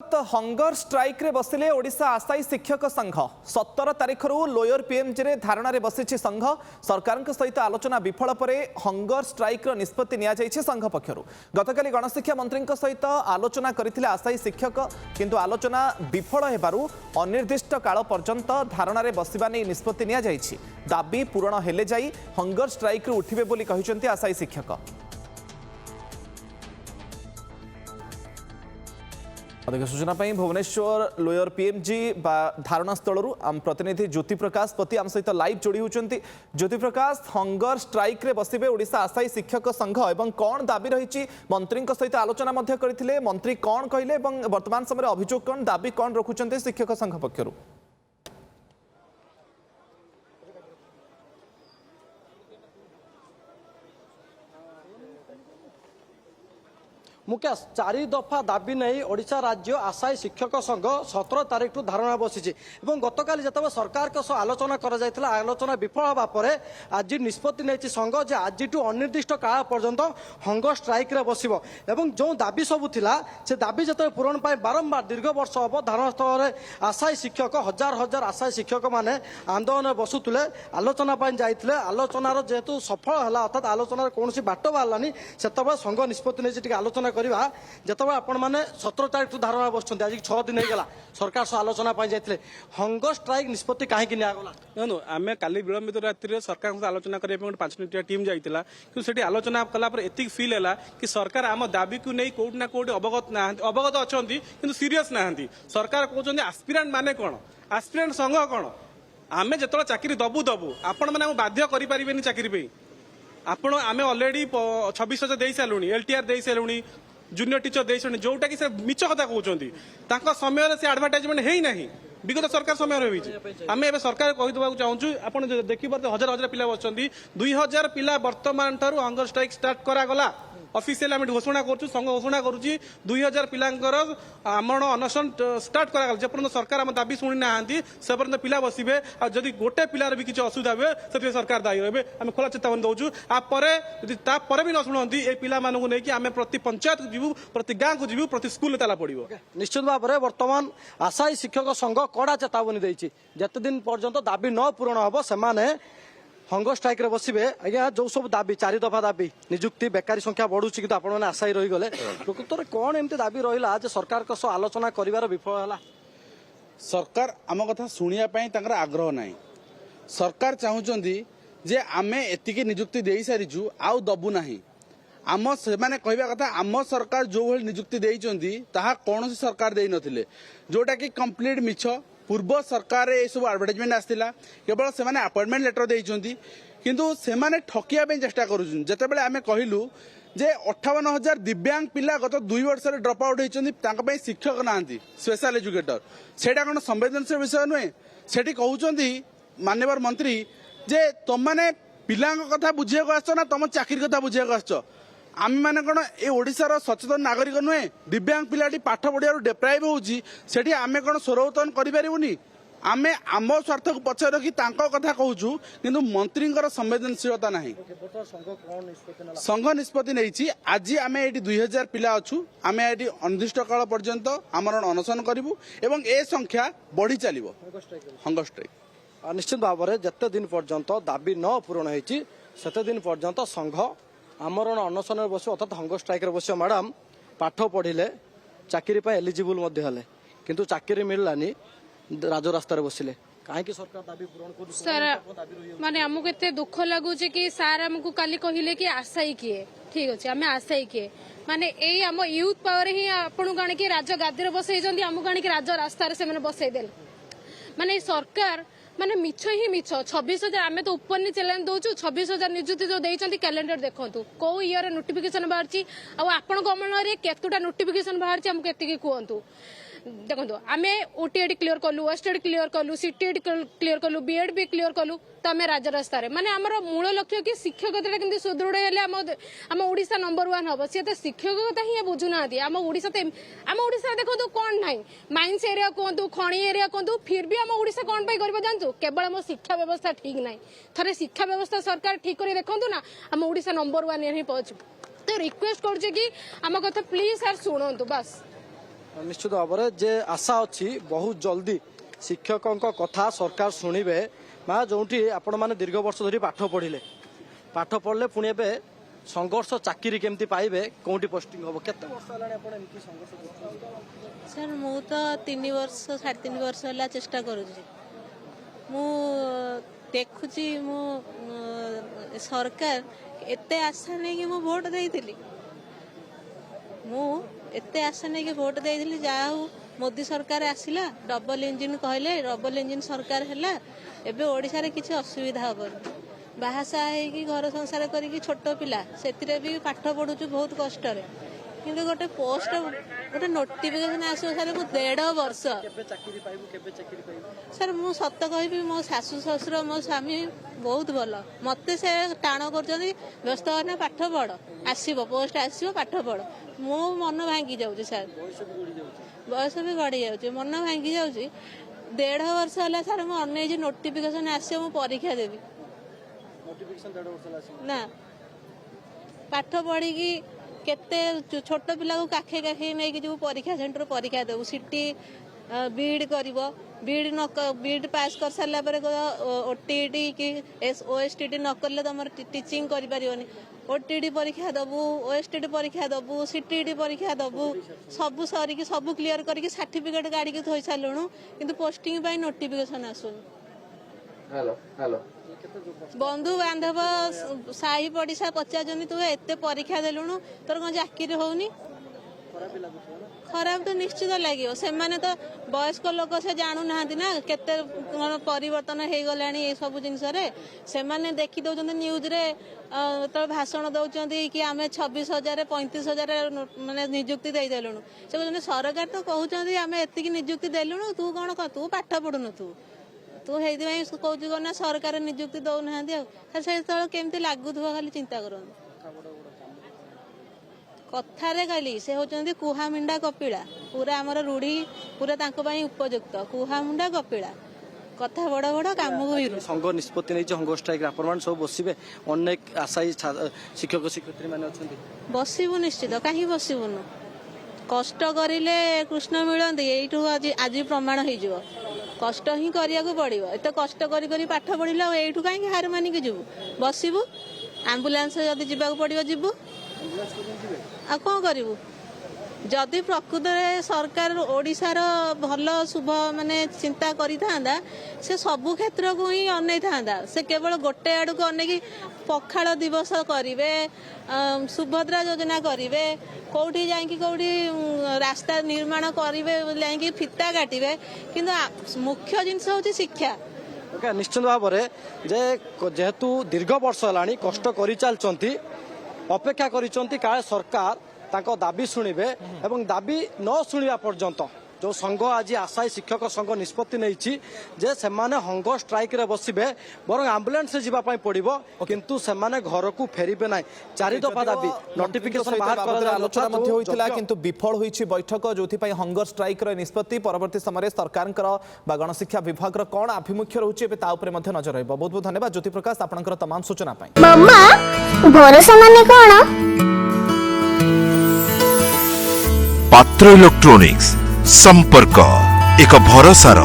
Hunger strike रे बसिले ओडिशा आशायी शिक्षक संघ 17 तारिख रु लोयर पीएमजी रे धारणा रे बसिछि संघ सरकार सहित आलोचना विफल पर हंगर स्ट्राइक रो निष्पत्ति निया जाइछि संघ पक्षरु गतकाली गणशिक्षा मंत्री सहित आलोचना करथिले आशायी शिक्षक किंतु आलोचना विफल हेबारु अनिर्दिष्ट काल पर्यंत धारणा रे बसिबा नै निष्पत्ति निया जाइछि दाबी पूरण हेले जाई हंगर स्ट्राइक रु उठिबे बोली कहिसंती आशायी शिक्षक। अधिक सूचना भुवनेश्वर लोयर पीएमजी धारणा स्थल आम प्रतिनिधि ज्योति प्रकाश पति आम सहित लाइव जोड़ी होती। ज्योति प्रकाश हंगर स्ट्राइक रे बसिबे ओडिशा आशायी शिक्षक संघ एवं कौन दाबी रही मंत्री सहित आलोचना करते मंत्री कौन कहले वर्तमान समय अभियोग कौन दाबी कौन रखुंट शिक्षक संघ पक्षर। मुख्य 4 दफा दाबी नहीं ओडिशा राज्य आशायी शिक्षक संघ 17 तारिख रु धारणा बसी गतकाली जिते सरकार आलोचना आलोचना विफल होगा पर आज निष्पत्ति नहीं संघ जे आज अनिर्दिष्ट काल पर्यंत हंगर स्ट्राइक रे बसिबो एवं जो दाबी सबू थिला से दाबी जिते पूरण पाई बारंबार दीर्घ वर्ष हम धारणा स्थल में आशायी शिक्षक हजार हजार आशायी शिक्षक माने आंदोलन बसुले आलोचना जाते आलोचनार जेहेतु सफल है अर्थात आलोचनार कौन बाट बाहरानी से संघ निष्पत्ति नहीं आलोचना जिते आपण मैंने 17 तारिख धारणा बसुँच आज 6 दिन होगा सरकार सह आलोचना जाते हंगर स्ट्राइक निष्पत्ति कहीं निगला देखो आम काली विलंबित रात्रि सरकार आलोचना करने 5 मिनिटिया टीम जाइला कि से आलोचना कलापर एतिक फिल है कि सरकार आम दाबी को नहीं कोट ना कोट अवगत अच्छा कि सीरीयस ना सरकार कहते आस्पिरांट माने कौन आस्पिरांट संघ कौन आम जो चाकरी दबू दबू आपण मैंने बाध्य करें चाकरी आपण आम अलरेडी 26,000 दे सारूँ एलटीआर दे सारूँ जूनियर टीचर दे जोटा कि मिछ कथा कहते समय से आडभटाइजमेंट है ना विगत सरकार समय आम ए सरकार कहीदेवा चाहूँ आप देखिए हजार हजार पिला बच्चे 2000 पिला वर्तमान ठार हंगर स्ट्राइक स्टार्ट करागला ऑफिशियल आम घोषणा करूँ संघ घोषणा करुच्ची 2000 पिलांकर आमरण अनशन स्टार्ट करागला जेपर्यंत सरकार आम दाबी शुणी ना से पर्यंत पिला बसबे जदि गोटे पिलार भी किसी असुविधा हुए से सरकार दायी रहे आम खोला चेतावनी दौचु आपर भी न शुणती ये पिला नहीं आम प्रति पंचायत को जीवु प्रति गाँव को जीवु प्रति स्कूल ताला पड़ो निश्चित भाव में वर्तमान आशायी शिक्षक संघ कड़ा चेतावनी देती जिते दिन पर्यंत दाबी न पूरण हम से हंगर स्ट्राइक रे बसबे आज्ञा जो सब दाबी 4 दफा दाबी निजुक्ति बेकारी संख्या बढ़ुची कि आपने आशायी रहीगले प्रकृत कौन एमती दाबी रहा सरकार आलोचना कर विफल है सरकार आम कथा शुणापी आग्रह ना सरकार चाहूँगी जे आमे एतिकी निजुक्ति दे सारीचु आउ दबू ना आम से कहवा कथा आम सरकार जो भाई निजुक्ति देइचंदी ताहा कौन सरकार दे नथिले जोटा कि कंप्लीट मिछ पूर्व सरकार ये सब एडवर्टाइजमेंट आसला केवल से अपॉइंटमेंट लेटर देइचंदी किंतु से ठकिया चेष्टा करते आम कहलु जे 58,000 दिव्यांग पिला गत 2 वर्ष ड्रप आउट होती शिक्षक ना स्पेशल एजुकेटर सेटा कौन संवेदनशील विषय नुहे से कहते माननीय मंत्री जे तुम मैंने पिला कथा बुझे आस ना तुम चाकरी कथा बुझे आस आम मैंने कौन ये ओडिशार सचेतन नागरिक नुहे दिव्यांग पिलाटी पाठ पढ़िया डेप्राइव होती आम कौन स्वरोत्तोलन करें आम आम स्वार्थ को पछे रखी कथा कहूँ किंतु मंत्री संवेदनशीलता ना संघ निष्पत्ति नहीं आज आम ये 2000 पिला अच्छु आम ये अनिर्दिष्ट काल पर्यंत आमरण अनशन करूँ एवं ए संख्या बढ़ी चलो हंगर स्ट्राइक निश्चित भाव में जिते दिन पर्यंत दाबी न पूरण होती सेते दिन पर्यंत संघ आमरण अनशन बस अर्थात हंगर स्ट्राइक बस मैडम पाठ पढ़िले चाकरी एलिजिबल किंतु चाकरी मिललानी राजरास्ता बसिले कहीं सरकार दाबी पूरण सर माने हमको एते दुख लगुच कि सार हमको काली कहले कि आशायी किए ठीक अच्छे आम आशायी किए माने यही आम यूथ पावर ही आपन गाणी कि राज गादी बसई आमको गाणी कि राज रास्तार से बसईदे माने सरकार माने मिछ ही मिछ 26,000 आम तो उपरनी चैलेंज दौचु 26,000 निजुक्ति जो देइचंती कैलेंडर देखंतु को ईयर नोटिफिकेशन बाहरची आ आपण गमन केतुटा नोटिफिकेशन बाहरची हमको एतिकी कहंतु देखो आम ओटीएडी क्लियर कलु ओएसटीडी क्लियर कलु सीटीएडी क्लियर कलु बीएड भी क्लियर कलु तो आम राजरास्तार माने आमर मूल लक्ष्य कि शिक्षकता केमती सुदृढ़ हेले आम ओडिशा नंबर 1 हम सी तो शिक्षकता ही बुझुना आम ओडिशा देखो कौन ना माइंस एरिया कहतु खणी एरिया कहतु फिर भी आम ओडिशा कौन कर जानतु केवल आम शिक्षा व्यवस्था ठीक ना थे शिक्षा व्यवस्था सरकार ठीक कर देखु ना आम ओडिशा नंबर 1 ही पहुंचु तो रिक्वेस्ट कर आम कथा प्लीज सर शुणु बस निश्चित भाव में जे आशा अच्छी बहुत जल्दी शिक्षकों कथा सरकार शुणवे माँ जो आपण मैंने दीर्घ वर्ष धरी पाठ पढ़ले पुणी ए संघर्ष चाकरी केमती पाइबे कौटी पोस्टिंग हम केते वर्ष हेलाणी आपण एमती संघर्ष करछन? सर मु तो 3 वर्ष 3.5 वर्ष है चेष्टा करुँची मु देखुची मु सरकार एते आशा नहीं कि मु भोट देइथिली मु एते आशा नहीं कि भोट देइथिली जाऊ मोदी सरकार आसिला डबल इंजिन कहले डबल इंजिन सरकार हैला एबे ओडिसा रे किछि असुविधा हबनी बाहासा है घर संसार करी छोट पिला से भी पाठ पढ़ुचु बहुत कष्ट किंतु गोटे पोस्ट गोटे नोटिफिकेशन आसो सर को 1.5 वर्ष सर मु सत कहि मो शाशु शशुर मो स्वामी बहुत भल मत से टाण कर व्यस्त होना पाठ पढ़ आसब पोस्ट आसो पाठ पढ़ मो मन भांगी जाऊँ सर बयस भी गड़ी जाऊँ मन भांगी जाऊँ 1.5 वर्ष है सर मुझे अने नोटिफिकेशन आसो मु परीक्षा देवी ना पाठ पढ़ी केते छोट पिला को काखे काखे नहीं जो परीक्षा सेंटर परीक्षा देव सीटी बीड कर बीड पास कर सारा ओटीटी कि ओएसटीटी न कले तुम टीचिंग कर पारिबनी ओटीटी परीक्षा दबु ओएसटीटी परीक्षा दबु सीटीटी परीक्षा दबु सब सरिकी सब क्लियर करके सर्टिफिकेट गाड़ी के थोई सारूँ किंतु पोस्टिंग पाई नोटिफिकेशन आसुन बंधु बांधव साही पड़िशा पचार तू एत परीक्षा देलुणु तोर कौन चाकरी होनी खराब तो निश्चित लगे से तो वयस्क लोक से जानू ना केते परिवर्तन हो गला ये सब जिनस से देखी दौरान न्यूज रे तो भाषण दौरान कि आम 26,000 35,000 माने निजुक्ति देलुणु से कहते सरकार तो कहते आम एति निजुक्ति देलुणु तू कौन कह तू पाठ पढ़ुनु तू हेई कौन ना सरकार निजुक्ति दौना से केमती लगुव खाली चिंता कर कथारे खाली से होचंदी कुहामुंडा कपिला पूरा आमर रूढ़ी पूरा उपयुक्त कुहामुंडा कपिला कथा बड़ बड़ काम को संघ निष्पत्ति नहीं हंगर स्ट्राइक आपण सब बसबे अनेक आशायी शिक्षक शिक्षयित्री माने अछंती बसबु निश्चित कहीं बसबुनु कष्ट करिले कृष्ण मिलती यू आज प्रमाण हो कष्ट ही करिया पड़ो एत कष्ट करी पाठ पढ़िल यू कहीं हार मानिक जीवु बसबु आम्बुलांस जदि जीवा पड़ो जीवु आ कौन करू जदि प्रकृत सरकार ओडिशार भल शुभ माने चिंता करिथांदा से सबु क्षेत्र को ही अनै थांदा से केवल गोटे आड़ को अनेक पखाड़ दिवस करिवे सुभद्रा योजना करिवे कौटी जाइकी कौटी रास्ता निर्माण करिवे जाइकी फिता काटिवे किंतु मुख्य जिनस होची शिक्षा निश्चित भाव में जेहेतु दीर्घ वर्ष है कष्ट कर चलती अपेक्षा करिसंती काले सरकार ताको दाबी शुणिबे एवं दाबी न शुणिबा पर्यंत जो संघ आज आशायी शिक्षक संघ निष्पत्ति नहीं जे सेमाने हंगर स्ट्राइक रे बसिबे बर आम्बुलांस से जीवा पड़ो किंतु सेमाने घर को फेरिबे ना 4 दफा दाबी नोटिफिकेशन बाहर कर आलोचना मध्ये होइतिला किंतु विफल होइछि बैठक जोथि पई हंगर स्ट्राइक रे निष्पत्ति परवर्ती समय सरकारकर बा गणशिक्षा विभाग कोन आभिमुख्य रहउछि एबे ता ऊपर मध्ये नजर रहइबो। बहुत बहुत धन्यवाद ज्योति प्रकाश आपनकर तमाम सूचना पई। मम्मा भरोसा माने कोन पात्र इलेक्ट्रॉनिक्स संपर्क एक भरोसार